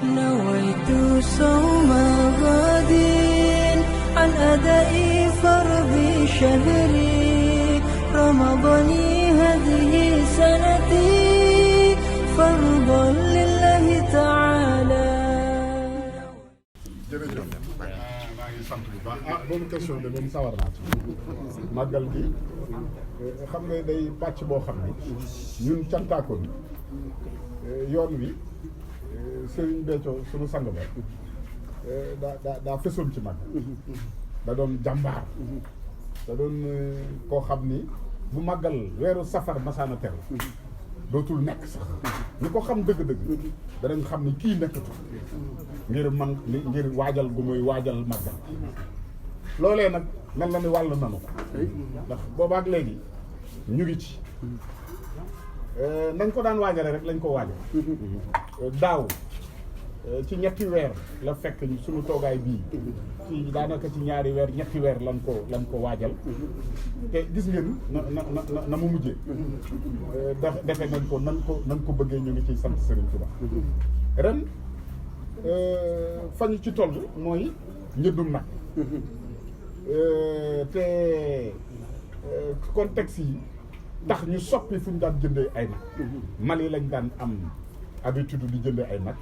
نويت صوم غد عن أداء فرض شهري رمضان هذه سنتي فرضا لله تعالى. jërëjëf maa ngi sant bu baax boobu question de moom sawar naa ci màggal gi xam nga day pàcc boo xam ne ñun cantaakoon yoon wi Serigne Béthio sunu sang ba daa fësoon ci màggal da doon jàmbaar da doon koo xam ni bu màggal weeru safar masaana teru dootul nekk sax ñi ko xam dëgg-dëgg danañ xam ni kii nekkatu ngir waajal gu muy waajal màggal loolee nag mel na ni wàll nanu ko ndax boobaak léegi ñu ngi ci nañ ko daan waajale rek lañ ko waajal daaw ci ñetti weer la fekk suñu toogaay bii ci daanaka ci ñaari weer ñetti weer lan ko waajal te gis ngeen na mu mujjee defe nañ ko nan ko bëggee ñu ngi ciy sant Serigne Touba ren fañu ci toll mooy njëndum nag te contexte yi tax ñu soppi fu ñu daan jëndee ay nag Mali lañ daan am habitude di jëndee ay nag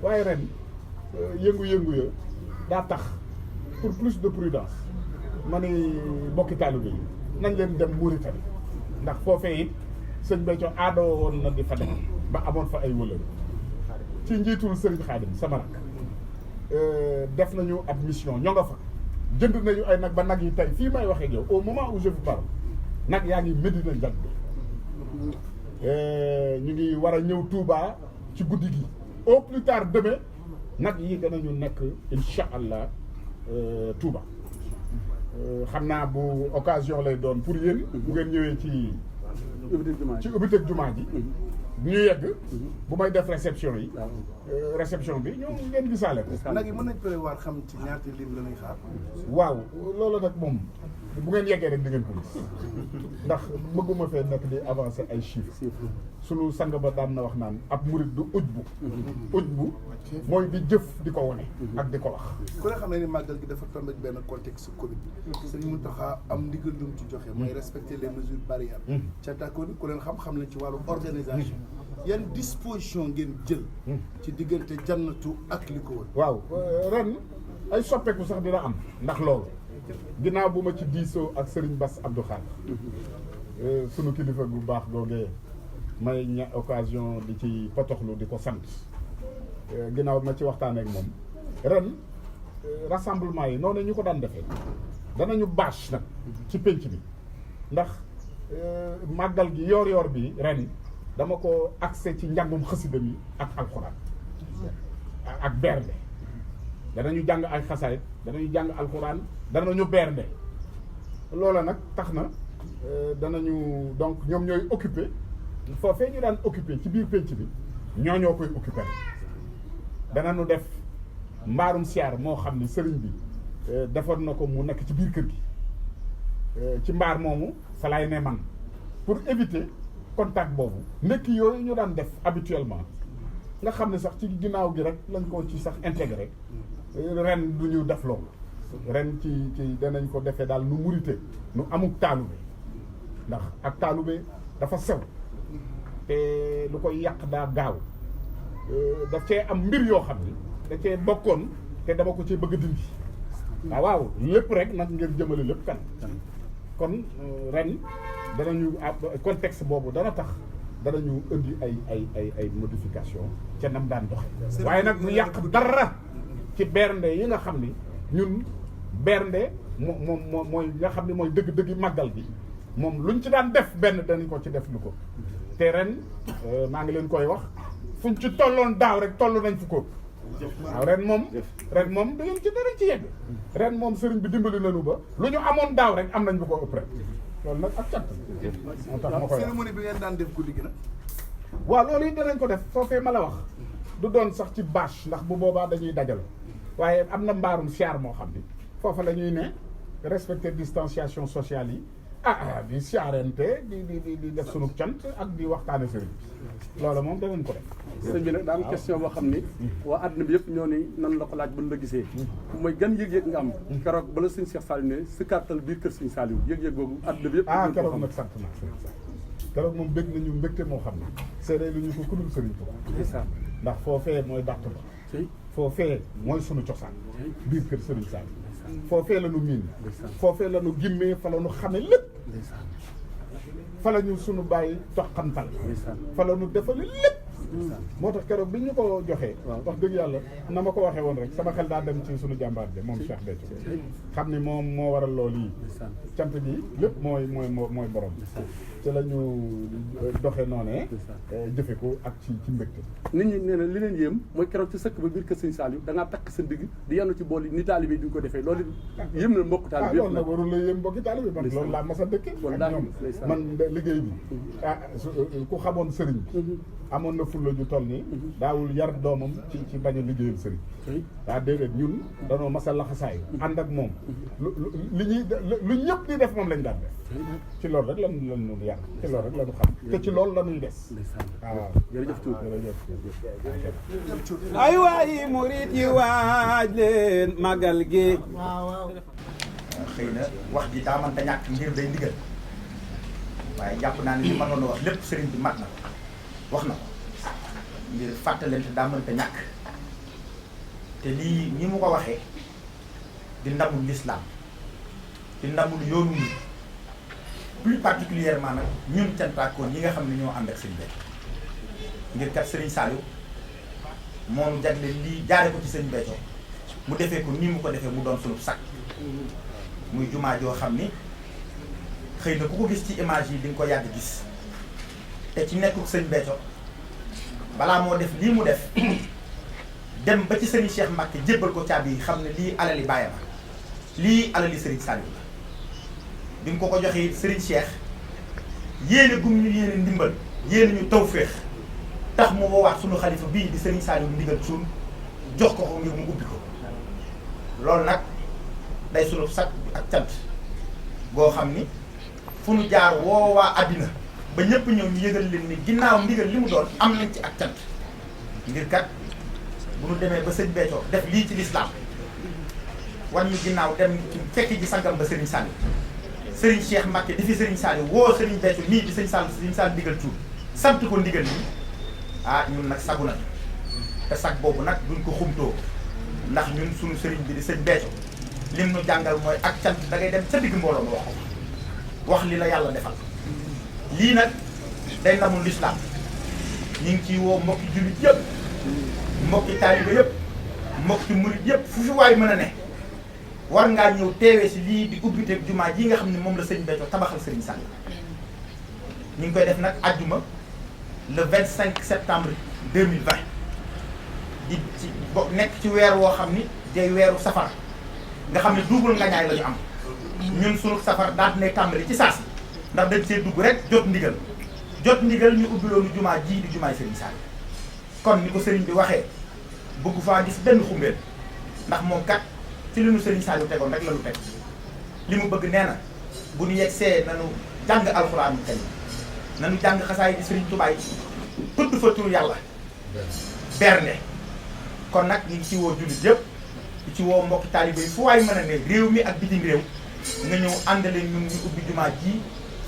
waaye ren yëngu-yëngu ya daa tax pour plus de prudence ma ni bokki taalibe yi nañ leen dem Mauritanie ndax foofee it sëñ Béthio aadoo woon na di fa dem ba amoon fa ay wëlër ci njiitul Serigne Khadim sama rak def nañu ab mission ñoo nga fa jënd nañu ay nag ba nag yi tey fii may waxee ak yow au moment où je vous parle nag yaa ngi Médina Ndiaye ñu ngi war a ñëw Touba ci guddi gi au plus tard demain nag yi danañu nekk incha allah Touba xam naa bu occasion lay doon pour yéen bu ngeen ñëwee ci ubbiteg jumaa ji bu ñu yegg bu may def réception yi réception bi ñoom ngeen gisaale ko nag yi mën nañ prévoir xam ci ñaata lim la ñuy xaar waaw loolu nag moom bu ngeen yeggee rek di ngeen ko gis ndax bëgguma fee nekk di avancer ay chiffres sunu sang ba daan na wax naan ab murit du uj bu mooy di jëf di ko wone ak di ko wax ku ne xam ne ni màggal gi dafa tombé benn contexte Covid Serigne Mountakha am ndigal lu mu ci joxe mooy respecter les mesures barrières cantaakoon ku leen xam leen ci wàllu organisation yan disposition ngeen jël ci diggante jannatu ak li ko wër waaw ren ay soppeeku sax dina am ndax loolu ginnaaw bu ma ci diisoo ak Serigne Bass Abdou Khadre sunu kilifa bu baax googee may ña occasion di ci potoxlu di ko sant ginnaaw ma ci waxtaan ak moom ren rassemblement yi noonu ñu ko daan defee danañu bâche nag ci pénc bi ndax màggal gi yoor bi ren dama ko accès ci njàngum xasida mi ak alxuraan ak bernde danañu jàng ay xasaayit danañu jàng alxuraan danañu bernde loola nag tax na danañu donc ñoom ñooy occupé foofee ñu daan occupé ci biir pénc bi ñoo koy occupé danañu def mbaarum siyaar moo xam ni sëriñ bi defoon na ko mu nekk ci biir kër gi ci mbaar moomu fa laay ne man pour éviter contact boobu ndekki yooyu ñu daan def habituellement nga xam ne sax ci ginnaaw gi rek lañ ko ci sax intégré ren du ñu def loolu ren ci danañ ko defee daal nu murite nu amuk taalube ndax ak taalube dafa sew te lu koy yàq daa gaaw daf cee am mbir yoo xam ni da cee bokkoon te dama ko ci bëgg dindi waaw lépp rek nag ngir jëmale lépp kan kon ren danañu contexte boobu dana tax danañu indi ay modification ca nam daan doxe waaye nag mu yàq dara ci bernde yi nga xam ni ñun bernde moom mooy nga xam ni mooy dëgg-dëggi màggal bi moom luñ ci daan def benn danañ ko ci def lu ko te ren maa ngi leen koy wax fuñ ci tolloon daaw rek toll nañ fu ko waaw ren moom da ngeen ci dara ci yegg ren moom sëriñ bi dimbali nañu ba lu ñu amoon daaw rek am nañ bu ko ëpp rek loolu nag ak cant moo tax ma koy cérémonie bi ngeen daan def guddi gi nag waaw loolu it danañ ko def foofee ma la wax du doon sax ci bâche ndax bu boobaa dañuy dajal waaye am na mbaarum siyaar moo xam ni foofa la ñuy ne respecter distanciation sociale yi di siyaarente di def sunu cant ak di waxtaane sëriñ bi loolu moom danañ ko def. sëñ bi nag daa am question boo xam ni waa àdduna bi yëpp ñoo ni nan la ko laaj buñ la gisee mooy gan yëg-yëg nga am keroog bala sëñ Cheikh Saliou ne si kàttal biir kër sëñ Saliou yëg-yëg boobu àdduna bi yëpp keroog nag sant naa sëriñ Saliou keroog moom bég nañu mbégte moo xam ne seede lu ñu ko kudul sëriñ Tuubaa ndax foofee mooy dàtt ba foofee mooy sunu cosaan biir kër sëriñ Saliou foofee la nu miin foofee la nu gimmee fa la nu xame lépp fa la ñu sunu bàyyi toqantal fa la ñu defale lépp moo tax keroog bi ñu ko joxee wax dëgg yàlla na ma ko waxee woon rek sama xel daa dem ci sunu jàmbaar bi moom Cheikh Béthio xam ni moom moo waral loolu yi cant gi lépp mooy borom ci la ñu doxee noonee jëfe ko ak ci mbégte nit ñi nee na li leen yéem mooy keroog ci sëkk ba biir kër sëñ Saliou da ngaa takk sa ndigg di yanu ci bool yi ni taalibe bi ñu ko defee loolu yéem na mbokk taalibe loolu nag warul la yéem mbokki taalibe bi man loolu laa mas a dëkke ak ñoom man liggéey bi ku xamoon sëriñ bi amoon na fulla ju toll nii daawul yar doomam ci bañ a liggéeyal sëriñ daa déedéet ñun danoo mas a laxasaay ànd ak moom lu ñëpp di def moom lañ daan def ci loolu rek lan ñu yar ci loolu rek la ñu xam te ci loolu la ñuy des waaw jërëjëf Thioub ay waay murit yi waaj leen magal gi xëy na wax ji daa mënta ñàkk ngir day ndigal waaye jàpp naa ne li ma doon wax lépp sëriñ bi mat na ko wax na ko ngir fàttalante daa mënta ñàkk te lii ñi mu ko waxee di ndamul lislaam di ndamul yoonu wi plus particulièrement nag ñun cantaakoon yi nga xam ne ñoo ànd ak sëriñ Béthio ngir kat sëriñ Saliou moom jagle lii jaare ko ci sëriñ Béthio mu defee ko nii mu ko defee mu doon sunu sag muy jumaa joo xam ni xëy na ku ko gis ci image yi di nga ko yàgg gis te ci nekkul sëñ Béthio balaa moo def lii mu def dem ba ci sëriñ Cheikh Mbacke jébbal ko caabi yi xam ne lii alali bàyyam lii alali sëriñ Saliou la bi mu ko joxee sëriñ Cheikh yéene gum ñu yéene ndimbal yéene ñu tawféex tax mu woowaat sunu xalifa bii di sëriñ Saliou ndigal cuun jox ko ngir mu ubbi ko loolu nag day sunu sag ak cant goo xam ni fu nu jaar woowaa àddina ba ñëpp ñëw ñu yëgal leen ni ginnaaw ndigal li mu doon am nañ ci ak cant ngir kat bu nu demee ba sëñ Béthio def lii ci lislaam wan ñu ginnaaw dem fekk ji sangam ba sëriñ Saliou sëriñ Cheikh Mbacke di fi sëriñ Saliou woo sëriñ Béthio nii di sëriñ Saliou ndigal cuur sant ko ndigal nii ñun nag sagu nañu te sag boobu nag duñ ko xumtoo ndax ñun suñu sëriñ bi di sëñ Béthio lim nu jàngal mooy ak cant da ngay dem ca digg mbooloo ma wax li la yàlla defal lii nag day ndamul lislaam ñu ngi ciy woo mbokki jullit yëpp mbokki taaliba yëpp mbokki murit yëpp fu fi waay mën a ne war ngaa ñëw teewee si lii di ubbiteeg jumaa ji nga xam ne moom la sëñ Béthio tabaxal sëriñ Saliou ñu ngi koy def nag àjjuma le 25 septembre 2020 di ci nekk ci weer woo xam ni day weeru safar nga xam ne double ngañaay la ñu am ñun sunu safar daal dinay tàmbali ci saasi ndax dañ see dugg rek jot ndigal ñu ubbi loolu jumaa ji di jumaay sëriñ Saliou kon ni ko sëriñ bi waxee bëgg faa gis benn xumbeel ndax moom kat ci li nu sëriñ Saliou tegoon rek la lu teg li mu bëgg nee na bu ñu yegsee nanu jàng alxuraan karim nanu jàng xasaay di sëriñ Tuubaa yi tudd fa tur yàlla bernde kon nag ñu ngi ci woo jullit yëpp di ci woo mbokki taalibe yi fu waay mën a ne réew mi ak bitim réew nga ñëw àndale ñun ñu ubbi jumaa ji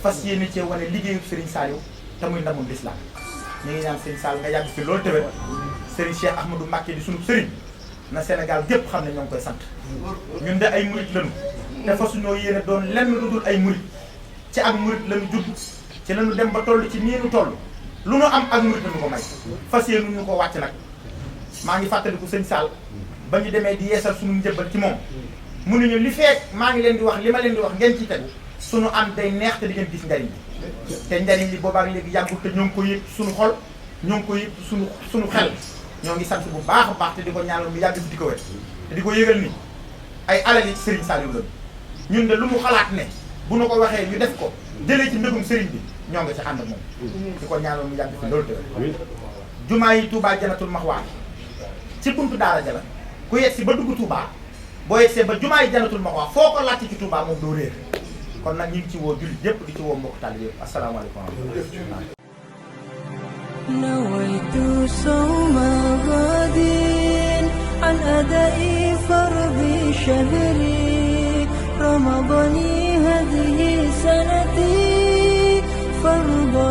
fas yéene cee wane liggéeyu Serigne Saliou te muy ndamul lislaam ñu ngi ñaan Serigne Saliou nga yàgg fi loolu tamit Serigne Cheikh Ahmadou Mbacké di sunu Serigne na Sénégal gépp xam ne ñoo ngi koy sant ñun de ay murit lañu te fasuñoo yéene doon lenn lu dul ay murit ci ak murit lañu judd ci lañu dem ba toll ci nii nu toll lu nu am ak murit lañu ko may fas yéene ñu ko wàcc nag maa ngi fàttaliku sëñ Sall ba ñu demee di yeesal suñu njëbbal ci moom mu ne ñu li feek maa ngi leen di wax li ma leen di wax ngeen ci tegu suñu ànd day neex te di ngeen gis njariñ bi te njariñ li boobaak léegi yàggul te ñoo ngi ko yëg suñu xol ñoo ngi ko yëg suñu xel ñoo ngi sant bu baax a baax te di ko ñaanal mu yàgg di ko wet te di ko yëgal ni ay alal yi Serigne Saliou la ñun de lu mu xalaat ne bu nu ko waxee ñu def ko jëlee ci ndëgum Serigne bi ñoo nga ci ànd ak moom di ko ñaanal mu yàgg fi loolu te jumaa yi Touba Jannatul Mahwa ci buntu daara ja la ku yegg si ba dugg Touba boo yegsee ba jumaa yi Jannatul Mahwa foo ko laajte ci Touba moom doo réer kon nag ñu ngi ci woo jullit yëpp di ci woo mbokk taalibe yëpp asalaamaaleykum wa rahmatulah. نويت صوم غد عن أداء فرض شهري رمضان هذه سنتي فرضا